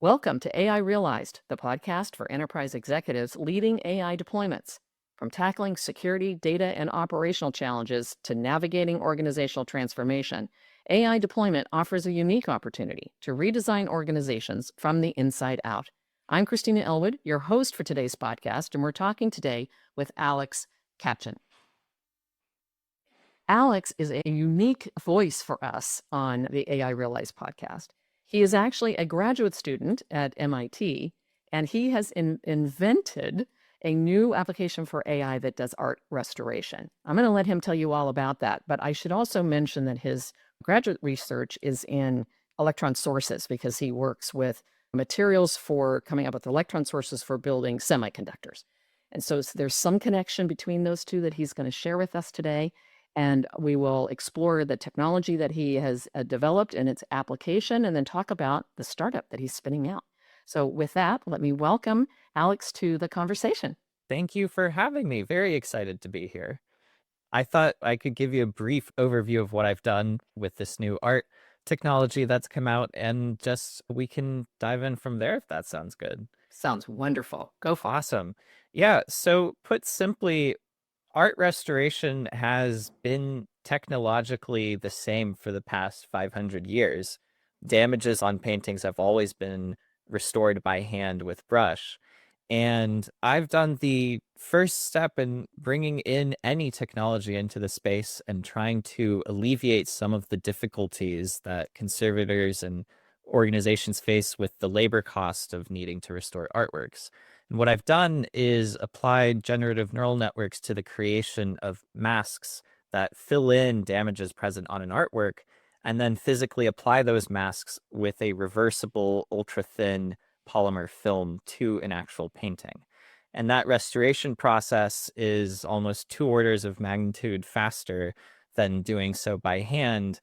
Welcome to AI Realized, the podcast for enterprise executives leading AI deployments. From tackling security, data, and operational challenges to navigating organizational transformation, AI deployment offers a unique opportunity to redesign organizations from the inside out. I'm Christina Elwood, your host for today's podcast, and we're talking today with Alex Kashkin. Alex is a unique voice for us on the AI Realized podcast. He is actually a graduate student at MIT, and he has invented a new application for AI that does art restoration. I'm going to let him tell you all about that, but I should also mention that his graduate research is in electron sources because he works with materials for coming up with electron sources for building semiconductors. And so there's some connection between those two that he's going to share with us today. And we will explore the technology that he has developed and its application, and then talk about the startup that he's spinning out. So with that, let me welcome Alex to the conversation. Thank you for having me. Very excited to be here. I thought I could give you a brief overview of what I've done with this new art technology that's come out, and just we can dive in from there if that sounds good. Sounds wonderful. Go for it. Awesome. Yeah, so put simply, art restoration has been technologically the same for the past 500 years. Damages on paintings have always been restored by hand with brush. And I've done the first step in bringing in any technology into the space and trying to alleviate some of the difficulties that conservators and organizations face with the labor cost of needing to restore artworks. And what I've done is applied generative neural networks to the creation of masks that fill in damages present on an artwork, and then physically apply those masks with a reversible, ultra-thin polymer film to an actual painting. And that restoration process is almost 2 orders of magnitude faster than doing so by hand,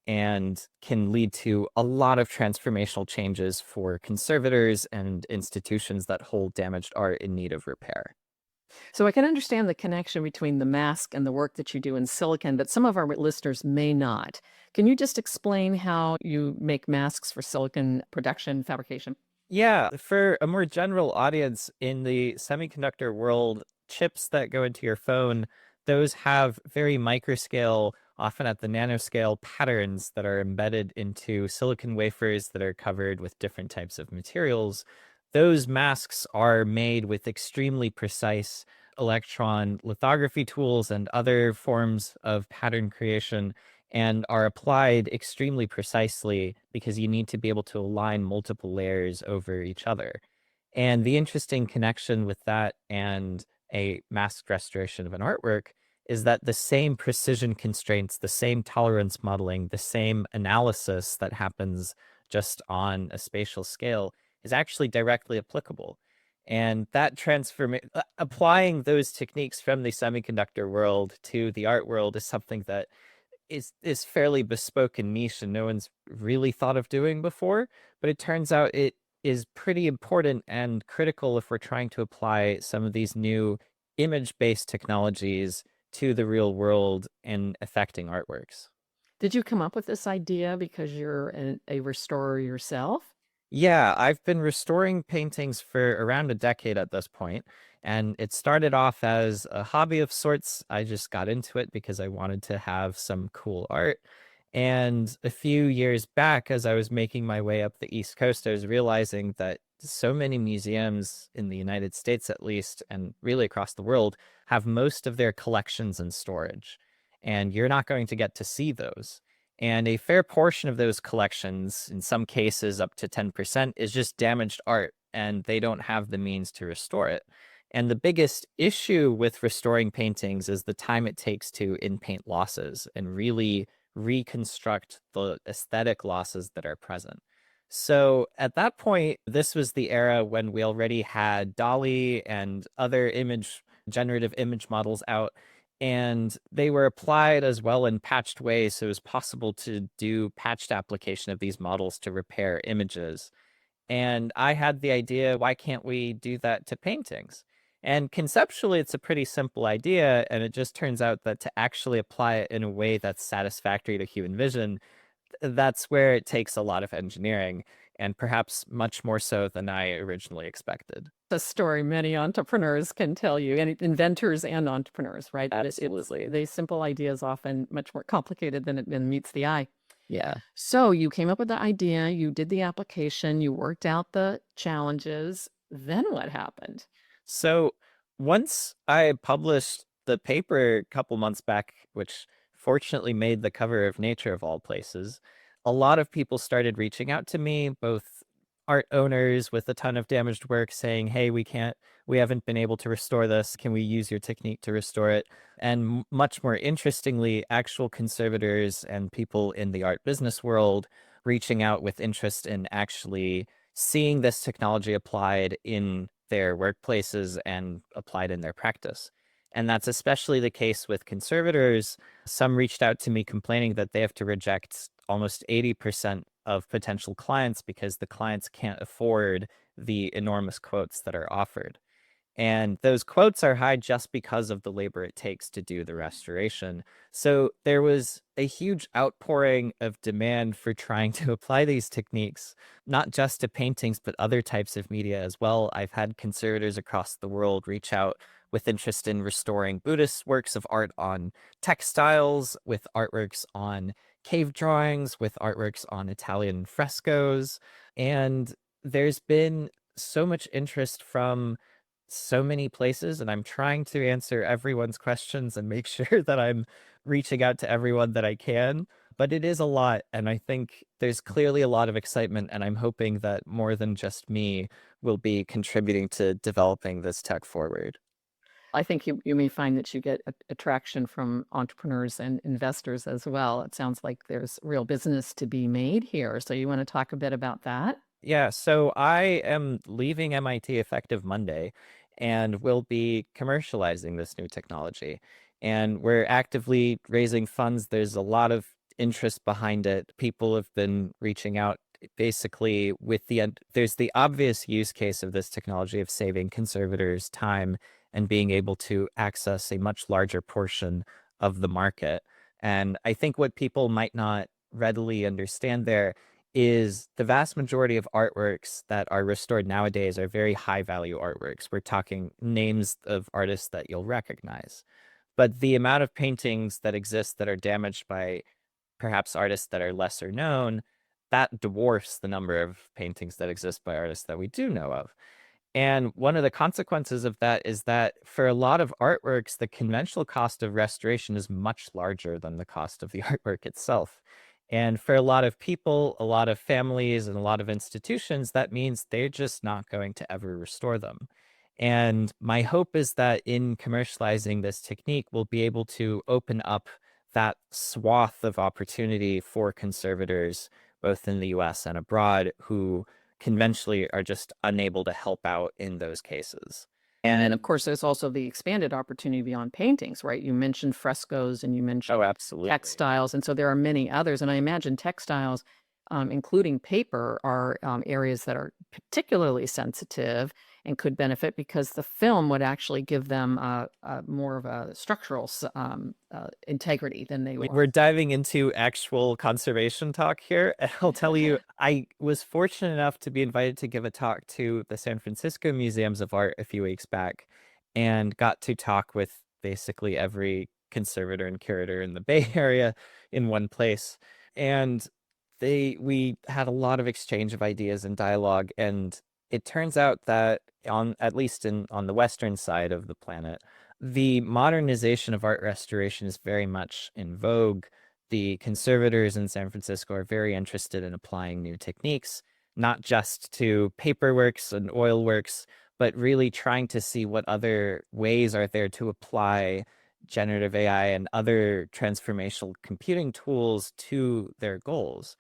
and can lead to a lot of transformational changes for conservators and institutions that hold damaged art in need of repair. So I can understand the connection between the mask and the work that you do in silicon, but some of our listeners may not. Can you just explain how you make masks for silicon production fabrication? Yeah, for a more general audience in the semiconductor world, chips that go into your phone, those have very microscale, often at the nanoscale, patterns that are embedded into silicon wafers that are covered with different types of materials. Those masks are made with extremely precise electron lithography tools and other forms of pattern creation, and are applied extremely precisely because you need to be able to align multiple layers over each other. And the interesting connection with that and a mask restoration of an artwork is that the same precision constraints, the same tolerance modeling, the same analysis that happens just on a spatial scale is actually directly applicable. And that applying those techniques from the semiconductor world to the art world is something that is fairly bespoke and niche, and no one's really thought of doing before. But it turns out it is pretty important and critical if we're trying to apply some of these new image-based technologies to the real world and affecting artworks. Did you come up with this idea because you're a restorer yourself? Yeah, I've been restoring paintings for around a decade at this point, and it started off as a hobby of sorts. I just got into it because I wanted to have some cool art. And a few years back, as I was making my way up the East Coast, I was realizing that so many museums in the United States, at least, and really across the world, have most of their collections in storage. And you're not going to get to see those. And a fair portion of those collections, in some cases up to 10%, is just damaged art, and they don't have the means to restore it. And the biggest issue with restoring paintings is the time it takes to in-paint losses and really reconstruct the aesthetic losses that are present. So at that point, this was the era when we already had Dolly and other generative image models out, and they were applied as well in patched ways, so it was possible to do patched application of these models to repair images. And I had the idea, why can't we do that to paintings? And conceptually, it's a pretty simple idea, and it just turns out that to actually apply it in a way that's satisfactory to human vision, that's where it takes a lot of engineering. and perhaps much more so than I originally expected. A story many entrepreneurs can tell you, and inventors and entrepreneurs, right? That it's Absolutely. the simple idea is often much more complicated than it meets the eye. Yeah. So you came up with the idea, you did the application, you worked out the challenges. Then what happened? So once I published the paper a couple months back, which fortunately made the cover of Nature of all places, a lot of people started reaching out to me, both art owners with a ton of damaged work saying, "Hey, we haven't been able to restore this. Can we use your technique to restore it?" And much more interestingly, actual conservators and people in the art business world reaching out with interest in actually seeing this technology applied in their workplaces and applied in their practice. And that's especially the case with conservators. Some reached out to me complaining that they have to reject almost 80% of potential clients because the clients can't afford the enormous quotes that are offered. And those quotes are high just because of the labor it takes to do the restoration. So there was a huge outpouring of demand for trying to apply these techniques, not just to paintings, but other types of media as well. I've had conservators across the world reach out with interest in restoring Buddhist works of art on textiles, with artworks on cave drawings, with artworks on Italian frescoes. And there's been so much interest from so many places, and I'm trying to answer everyone's questions and make sure that I'm reaching out to everyone that I can. But it is a lot, and I think there's clearly a lot of excitement, and I'm hoping that more than just me will be contributing to developing this tech forward. I think you may find that you get attraction from entrepreneurs and investors as well. It sounds like there's real business to be made here. So you want to talk a bit about that? Yeah, so I am leaving MIT effective Monday and will be commercializing this new technology. And we're actively raising funds. There's a lot of interest behind it. People have been reaching out basically with there's the obvious use case of this technology of saving conservators time and being able to access a much larger portion of the market. And I think what people might not readily understand there is the vast majority of artworks that are restored nowadays are very high value artworks. We're talking names of artists that you'll recognize. But the amount of paintings that exist that are damaged by perhaps artists that are lesser known, that dwarfs the number of paintings that exist by artists that we do know of. And one of the consequences of that is that for a lot of artworks, the conventional cost of restoration is much larger than the cost of the artwork itself. And for a lot of people, a lot of families, and a lot of institutions, that means they're just not going to ever restore them. And my hope is that in commercializing this technique, we'll be able to open up that swath of opportunity for conservators, both in the US and abroad, who conventionally are just unable to help out in those cases. And then, of course, there's also the expanded opportunity beyond paintings, right? You mentioned frescoes and you mentioned Oh, absolutely. textiles. And so there are many others. And I imagine textiles, including paper, are areas that are particularly sensitive and could benefit because the film would actually give them more of a structural integrity than they We're would. diving into actual conservation talk here. And I'll tell you, I was fortunate enough to be invited to give a talk to the San Francisco Museums of Art a few weeks back and got to talk with basically every conservator and curator in the Bay Area in one place. And we had a lot of exchange of ideas and dialogue. And it turns out that on at least on the western side of the planet, the modernization of art restoration is very much in vogue. The conservators in San Francisco are very interested in applying new techniques, not just to paperworks and oil works, but really trying to see what other ways are there to apply generative AI and other transformational computing tools to their goals.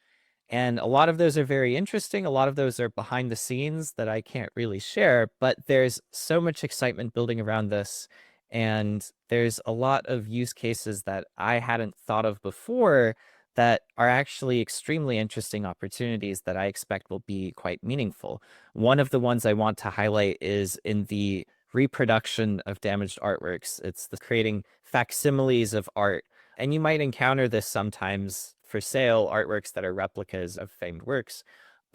And a lot of those are very interesting. A lot of those are behind the scenes that I can't really share, but there's so much excitement building around this. And there's a lot of use cases that I hadn't thought of before that are actually extremely interesting opportunities that I expect will be quite meaningful. One of the ones I want to highlight is in the reproduction of damaged artworks. It's the creating facsimiles of art, and you might encounter this sometimes for sale, artworks that are replicas of famed works.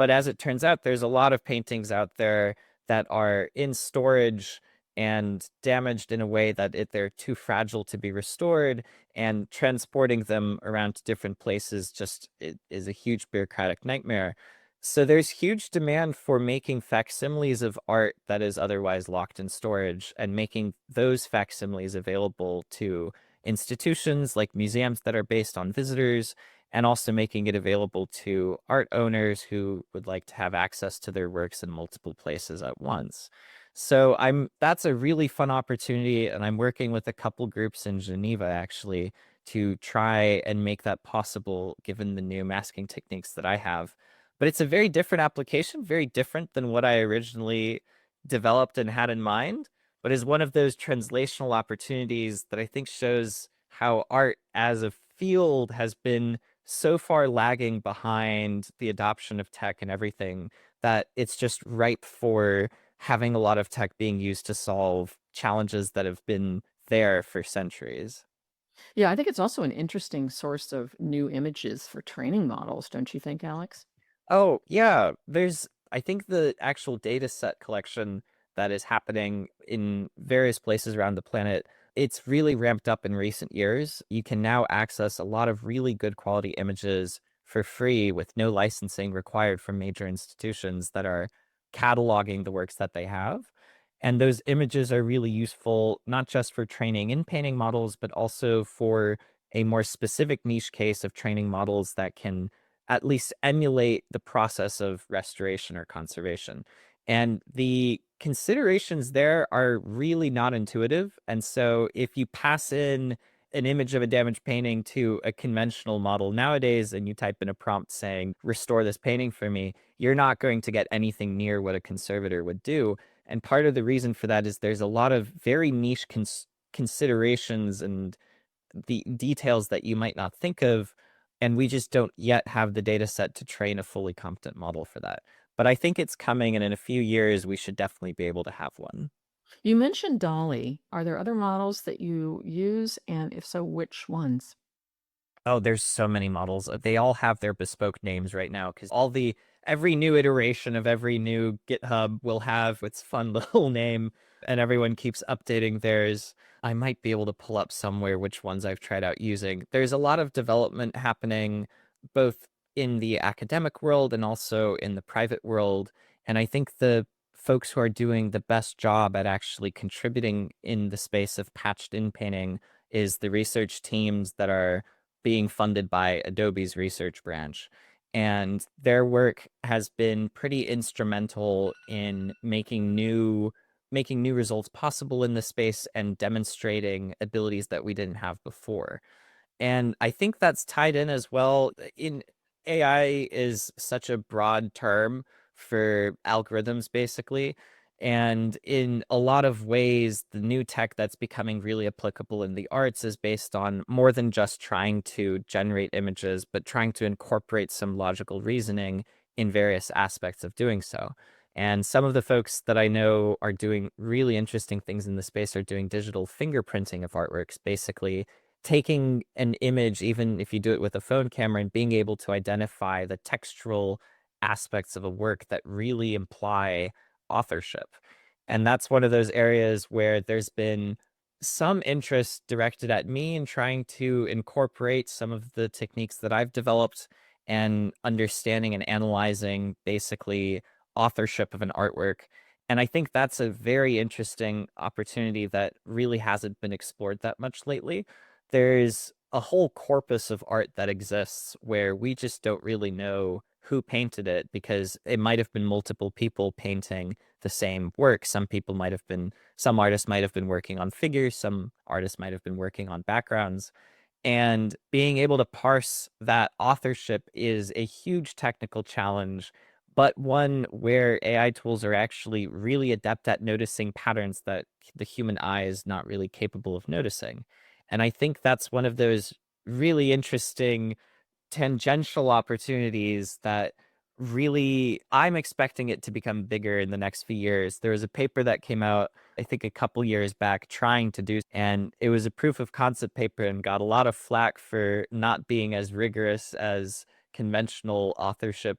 But as it turns out, there's a lot of paintings out there that are in storage and damaged in a way that they're too fragile to be restored, and transporting them around to different places just it is a huge bureaucratic nightmare. So there's huge demand for making facsimiles of art that is otherwise locked in storage and making those facsimiles available to institutions like museums that are based on visitors, and also making it available to art owners who would like to have access to their works in multiple places at once. So that's a really fun opportunity, and I'm working with a couple groups in Geneva actually to try and make that possible given the new masking techniques that I have. But it's a very different application, very different than what I originally developed and had in mind, but is one of those translational opportunities that I think shows how art as a field has been so far lagging behind the adoption of tech and everything that it's just ripe for having a lot of tech being used to solve challenges that have been there for centuries. Yeah, I think it's also an interesting source of new images for training models, don't you think, Alex? Oh, yeah. I think the actual data set collection that is happening in various places around the planet, it's really ramped up in recent years. You can now access a lot of really good quality images for free with no licensing required from major institutions that are cataloging the works that they have. And those images are really useful, not just for training in painting models, but also for a more specific niche case of training models that can at least emulate the process of restoration or conservation. And the considerations there are really not intuitive. And so if you pass in an image of a damaged painting to a conventional model nowadays and you type in a prompt saying, restore this painting for me, you're not going to get anything near what a conservator would do. And part of the reason for that is there's a lot of very niche considerations and the details that you might not think of, and we just don't yet have the data set to train a fully competent model for that. But I think it's coming, and in a few years, we should definitely be able to have one. You mentioned Dolly. Are there other models that you use? And if so, which ones? Oh, there's so many models. They all have their bespoke names right now because every new iteration of every new GitHub will have its fun little name, and everyone keeps updating theirs. I might be able to pull up somewhere which ones I've tried out using. There's a lot of development happening both in the academic world and also in the private world. And I think the folks who are doing the best job at actually contributing in the space of patched in painting is the research teams that are being funded by Adobe's research branch. And their work has been pretty instrumental in making new results possible in this space and demonstrating abilities that we didn't have before. And I think that's tied in as well. In AI is such a broad term for algorithms, basically. And in a lot of ways, the new tech that's becoming really applicable in the arts is based on more than just trying to generate images, but trying to incorporate some logical reasoning in various aspects of doing so. And some of the folks that I know are doing really interesting things in the space are doing digital fingerprinting of artworks, basically taking an image, even if you do it with a phone camera, and being able to identify the textural aspects of a work that really imply authorship. And that's one of those areas where there's been some interest directed at me in trying to incorporate some of the techniques that I've developed and understanding and analyzing basically authorship of an artwork. And I think that's a very interesting opportunity that really hasn't been explored that much lately. There's a whole corpus of art that exists where we just don't really know who painted it because it might have been multiple people painting the same work. Some artists might have been working on figures, some artists might have been working on backgrounds. And being able to parse that authorship is a huge technical challenge, but one where AI tools are actually really adept at noticing patterns that the human eye is not really capable of noticing. And I think that's one of those really interesting tangential opportunities that really I'm expecting it to become bigger in the next few years. There was a paper that came out, I think a couple years back, trying to do, and it was a proof of concept paper and got a lot of flack for not being as rigorous as conventional authorship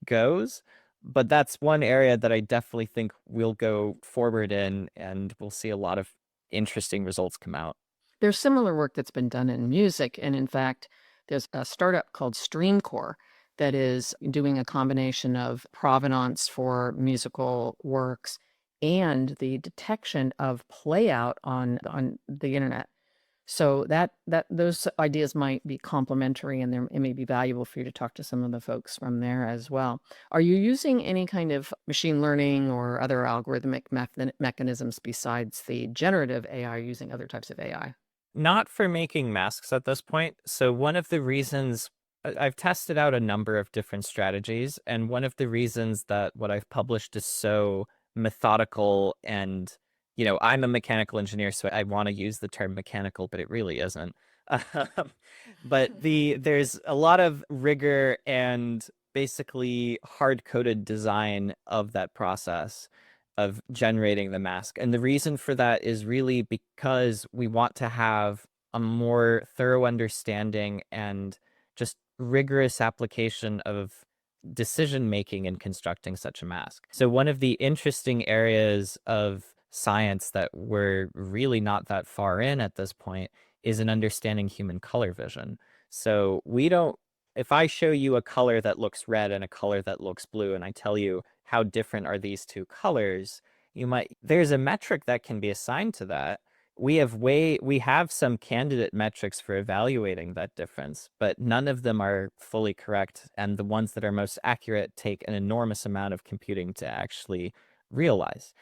goes. But that's one area that I definitely think we'll go forward in, and we'll see a lot of interesting results come out. There's similar work that's been done in music, and in fact, there's a startup called Streamcore that is doing a combination of provenance for musical works and the detection of playout on the internet. So that those ideas might be complementary, and it may be valuable for you to talk to some of the folks from there as well. Are you using any kind of machine learning or other algorithmic mechanisms besides the generative AI, using other types of AI? Not for making masks at this point. So one of the reasons I've tested out a number of different strategies, and one of the reasons that what I've published is so methodical and, I'm a mechanical engineer, so I want to use the term mechanical, but it really isn't. Um, but there's a lot of rigor and basically hard-coded design of that process of generating the mask. And the reason for that is really because we want to have a more thorough understanding and just rigorous application of decision making in constructing such a mask. So, one of the interesting areas of science that we're really not that far in at this point is in understanding human color vision. So, we don't if I show you a color that looks red and a color that looks blue, and I tell you how different are these two colors, there's a metric that can be assigned to that. We have some candidate metrics for evaluating that difference, but none of them are fully correct, and the ones that are most accurate take an enormous amount of computing to actually realize.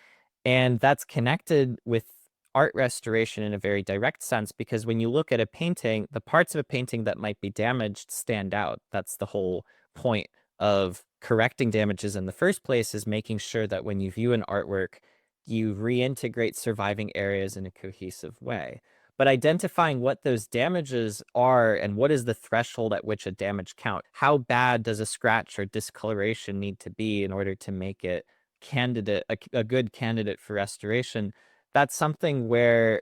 And that's connected with art restoration in a very direct sense, because when you look at a painting, the parts of a painting that might be damaged stand out. That's the whole point of correcting damages in the first place, is making sure that when you view an artwork, you reintegrate surviving areas in a cohesive way. But identifying what those damages are and what is the threshold at which a damage count, how bad does a scratch or discoloration need to be in order to make it a good candidate for restoration, that's something where,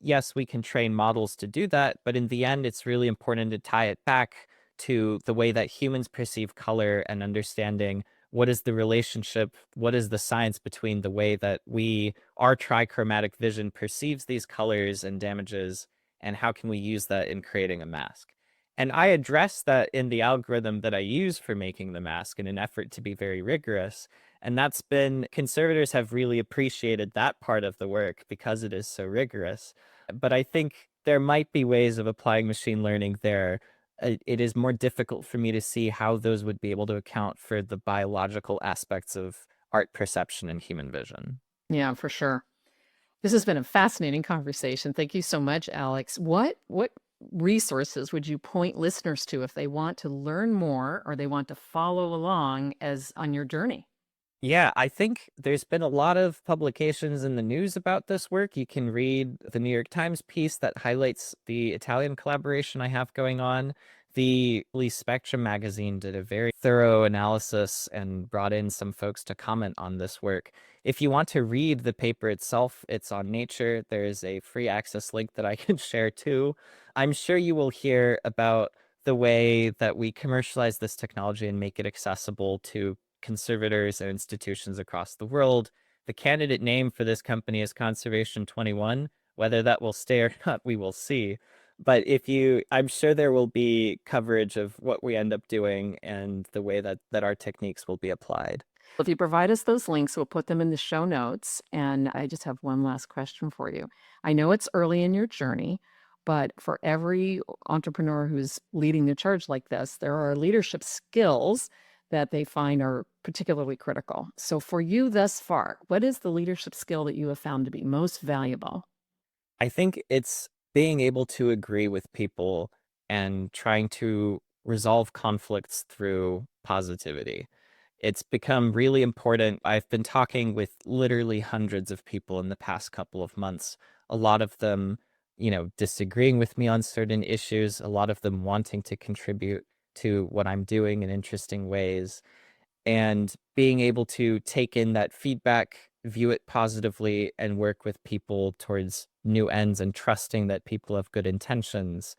yes, we can train models to do that, but in the end, it's really important to tie it back to the way that humans perceive color and understanding what is the relationship, what is the science between the way that our trichromatic vision perceives these colors and damages, and how can we use that in creating a mask. And I address that in the algorithm that I use for making the mask in an effort to be very rigorous. And conservators have really appreciated that part of the work because it is so rigorous. But I think there might be ways of applying machine learning there. It is more difficult for me to see how those would be able to account for the biological aspects of art perception and human vision. Yeah, for sure. This has been a fascinating conversation. Thank you so much, Alex. What resources would you point listeners to if they want to learn more or they want to follow along as on your journey? Yeah, I think there's been a lot of publications in the news about this work. You can read the New York Times piece that highlights the Italian collaboration I have going on. The Police Spectrum magazine did a very thorough analysis and brought in some folks to comment on this work. If you want to read the paper itself, it's on Nature. There's a free access link that I can share too. I'm sure you will hear about the way that we commercialize this technology and make it accessible to conservators and institutions across the world. The candidate name for this company is Conservation 21. Whether that will stay or not, we will see. But I'm sure there will be coverage of what we end up doing and the way that our techniques will be applied. If you provide us those links, we'll put them in the show notes. And I just have one last question for you. I know it's early in your journey, but for every entrepreneur who's leading the charge like this, there are leadership skills that they find are particularly critical. So for you thus far, what is the leadership skill that you have found to be most valuable? I think it's being able to agree with people and trying to resolve conflicts through positivity. It's become really important. I've been talking with literally hundreds of people in the past couple of months, a lot of them, disagreeing with me on certain issues, a lot of them wanting to contribute to what I'm doing in interesting ways, and being able to take in that feedback, view it positively, and work with people towards new ends and trusting that people have good intentions.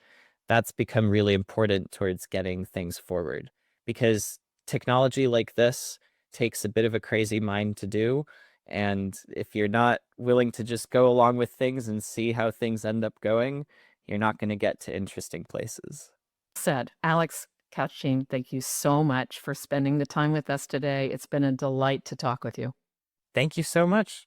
That's become really important towards getting things forward. Because technology like this takes a bit of a crazy mind to do. And if you're not willing to just go along with things and see how things end up going, you're not going to get to interesting places. Said Alex Kashkin, thank you so much for spending the time with us today. It's been a delight to talk with you. Thank you so much.